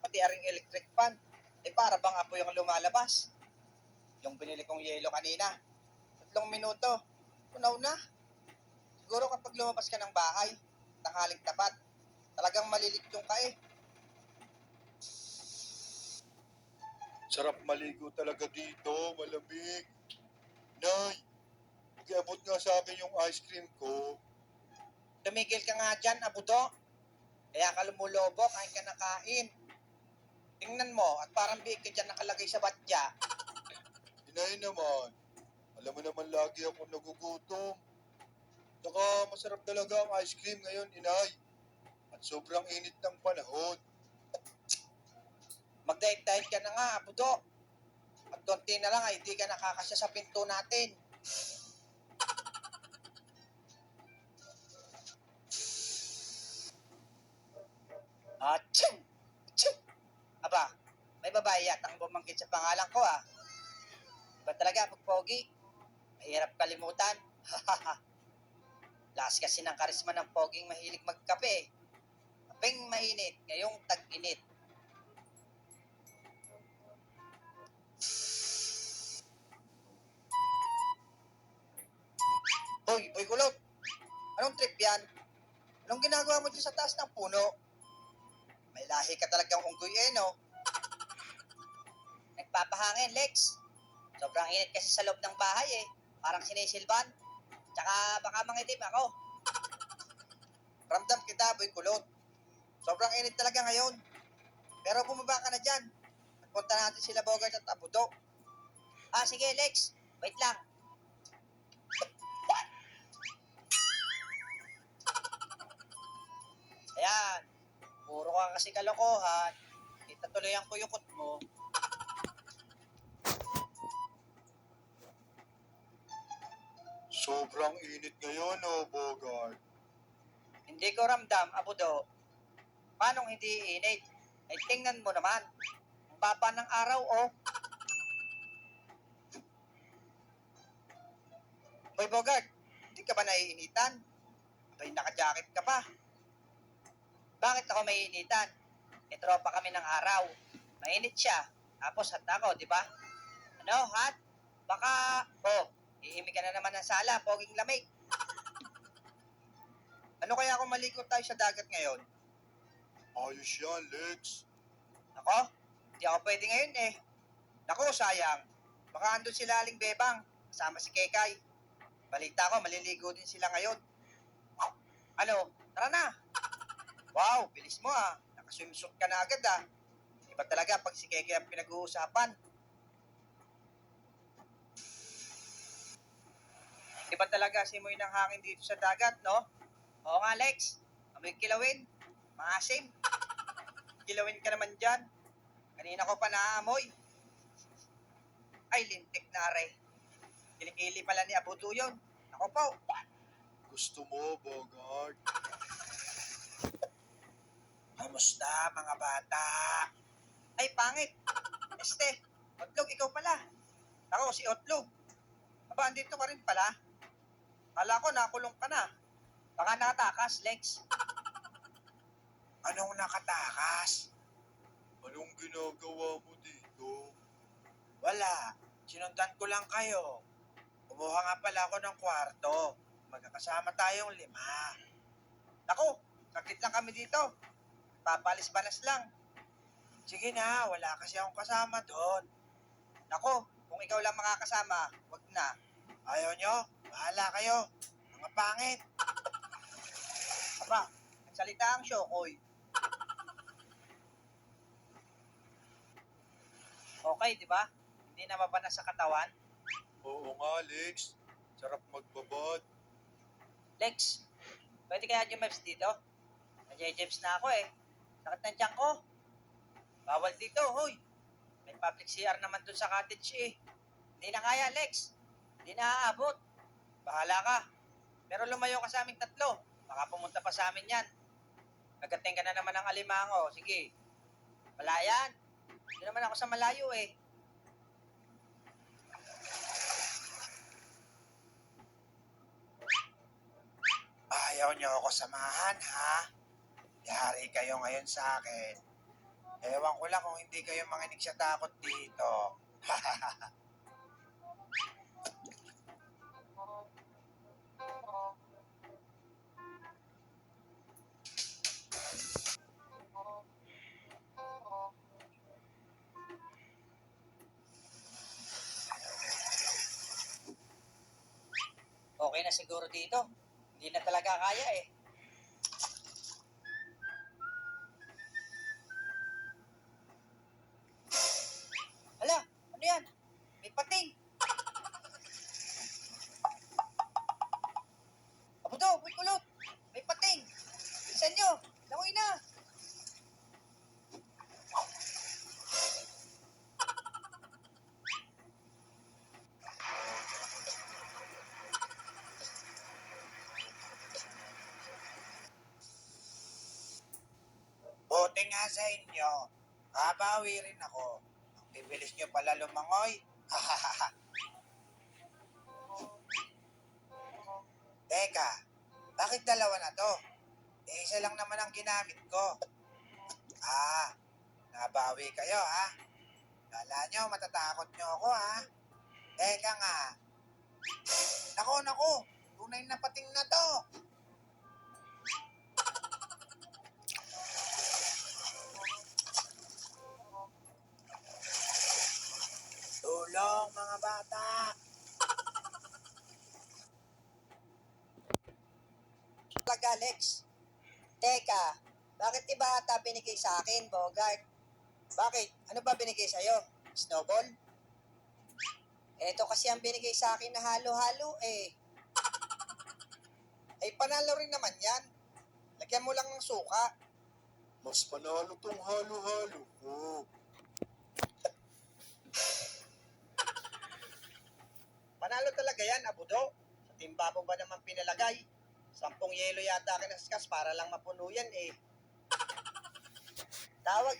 pati aring electric fan. Para bang apoy yung lumalabas. Yung binili kong yelo kanina. 3 minuto. Tunaw na. Siguro kapag lumabas ka ng bahay, tanghaling tapat, talagang malilit yung kae. Sarap maligo talaga dito, malamig. Nay, nag-abot nga sa akin yung ice cream ko. Tumigil ka nga dyan, abudo. Kaya ka lumulobo, kain ka na kain. Tingnan mo, at parang biig ka dyan nakalagay sa batya. Inay naman, alam mo naman lagi ako nagugutom. Saka masarap talaga ang ice cream ngayon, inay. At sobrang init ng panahon. Mag-diet-diet ka na nga, abudo. At konti na lang ay di ka nakakasya sa pinto natin. Achoo! Achoo! Aba, may babae yatang bumangkit sa pangalan ko ah. Iba talaga pag pogi. Mahirap kalimutan. Lakas kasi ng karisma ng poging mahilig magkape. Kapeng mainit, ngayong tag-init. Hoy, boy kulot. Anong trip yan? Anong ginagawa mo dyan sa taas ng puno? May lahi ka talagang unggoy no? Nagpapahangin, Lex. Sobrang init kasi sa loob ng bahay Parang sinisilban. Tsaka baka mangitim ako. Ramdam kita, boy kulot. Sobrang init talaga ngayon. Pero bumaba ka na dyan. At punta natin sila Bogart at Abudo. Sige, Lex. Wait lang. Ayan. Puro ka kasi kalokohan. Kita tuloy ang kuyukot mo. Sobrang init ngayon, oh, Bogart. Hindi ko ramdam, Abudo. Paano hindi init? Tingnan mo naman. Ang baba ng araw, Hoy, Bogart. Hindi ka ba naiinitan? Abay, naka-jacket ka pa. Bakit ako maiinitan? Tropa kami ng araw. Mainit siya. Tapos hot ako, di ba? Ano, hot? Baka, iimik ka na naman ng sala, poging lamig. Ano kaya kung maligo tayo sa dagat ngayon? Ayos yan, Lex. Ako? Hindi ako pwede ngayon Naku, sayang. Baka andun sila Aling Bebang, kasama si Kekay. Balita ko, maliligo din sila ngayon. Ano? Tara na. Wow, bilis mo Nakaswimsuit ka na agad Iba talaga pag si Kekay ang pinag-uusapan. Iba talaga simoy ng hangin dito sa dagat, no? Oo nga, Lex. Amoy kilawin. Maasim. Kilawin ka naman dyan. Kanina ko pa naaamoy. Ay, lintik na are. Kilikili pala ni Abudo yun. Ako po. Gusto mo, Bogart? Kamusta, mga bata? Ay, pangit. Otlog, ikaw pala. Ako, si Otlog. Aba, andito ka rin pala. Kala ko, nakulong ka na. Baka nakatakas, Lex. Anong nakatakas? Anong ginagawa mo dito? Wala. Sinundan ko lang kayo. Kumuha nga pala ako ng kwarto. Magkakasama tayong 5. Naku, sakit lang kami dito. Papalis-balas lang. Sige na, wala kasi akong kasama doon. Naku, kung ikaw lang makakasama, wag na. Ayaw nyo? Bahala kayo. Mga pangit. Aba, nagsalita ang Shokoy. Okay, di ba? Hindi na mabanas sa katawan. Oo nga, Lex. Sarap magbabad. Lex, pwede kaya Jumebs dito? Nag-Jebs na ako Sakit ng tiyan ko. Bawal dito, hoy. May public CR naman dun sa cottage Hindi na kaya, Lex. Hindi na aabot. Bahala ka. Pero lumayo ka sa aming 3. Baka pumunta pa sa amin yan. Nagating ka na naman ng alimango. Sige. Palayan. Hindi naman ako sa malayo Ayaw niyo ako samahan, ha? Yari kayo ngayon sa akin. Ewan ko lang kung hindi kayo manginig sa takot dito. Okay na siguro dito. Hindi na talaga kaya eh. Hala, ano yan? May pating. Abudo, may kulot. May pating. Bilisan nyo. Langoy na. Buti nga sa inyo. Kabawi rin ako. Ang bibilis nyo pala lumangoy. Teka, bakit dalawa na to? Isa lang naman ang ginamit ko. Nabawi kayo ha? Kala nyo, matatakot nyo ako ha? Teka nga. Nako, tunay na pating na to. Tulong mga bata. Talaga, Alex. Teka, bakit iba ata binigay sa akin, Bogart? Bakit? Ano ba binigay sa'yo? Snowball? Ito kasi ang binigay sa akin na halo-halo eh. Ay, panalo rin naman yan. Lagyan mo lang ng suka. Mas panalo tong halo-halo ko. Panalo talaga yan, Abudo. Sa timba mo ba naman pinalagay? 10 yelo yata kinaskas para lang mapuno yan eh. Tawag